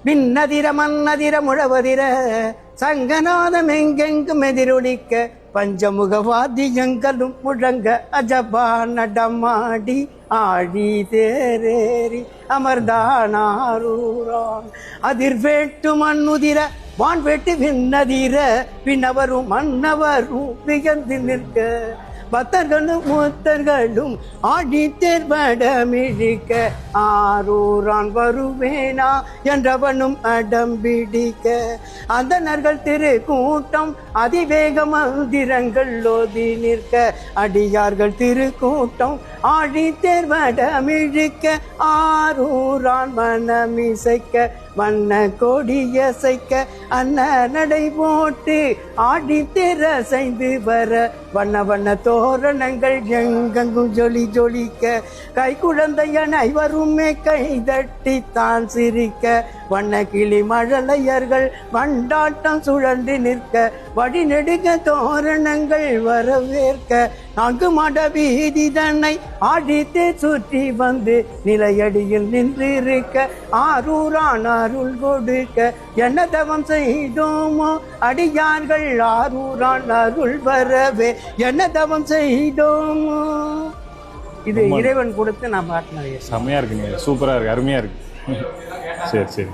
விண்ணதிர மன்னதிர முழவதிர சங்கநாதம் எங்கெங்கும் எதிரொலிக்க பஞ்சமுக வாத்தியங்களும் முழங்க அஜபா நடமாடி ஆழி தேரேறி அமர்ந்தானாரூரான் அதிர்வேட்டு மண்ணுதிர வான்வேட்டு விண்ணதிர விண்ணவரும் மன்னவரும் வியந்து நிற்க பக்தர்களும் மூத்தர்களும் ஆடி தேர்வடமிழிக்க ஆரூரான் வருவேனா என்றவனும் அடம்பிடிக்க அந்தணர்கள் திரு கூட்டம் அதிவேக மந்திரங்கள் ஓதி நிற்க அடியார்கள் திரு கூட்டம் ஆடி தேர்வடமிழிக்க ஆரூரான் மனமிசைக்க வண்ண கொடியசைக்க அன்ன நடை போட்டு ஆடி திரசைந்து வர வண்ண வண்ண தோரணங்கள் எங்கெங்கும் ஜொலி ஜொலிக்க கை குழந்தையன் ஐவருமே கை தட்டி தான் சிரிக்க வண்ண கிளி மழலையர்கள் வண்டாட்டம் சுழன்று நிற்க வழி நெடுக தோரணங்கள் வரவேற்க நான்கு மட வீதி தன்னை ஆடித்தே சுற்றி வந்து நிலையடியில் நின்றிருக்க ஆரூரான் அருள் கொடுக்க என்ன தவம் செய்தோமோ அடியார்கள் ஆரூரான் அருள் வரவே என்ன தவம் செய்தோமோ. இது இறைவன் கொடுத்து நான் பாட்டினேன். செம்மையா இருக்குங்க, சூப்பரா இருக்கு, அருமையா இருக்கு. சரி சரி.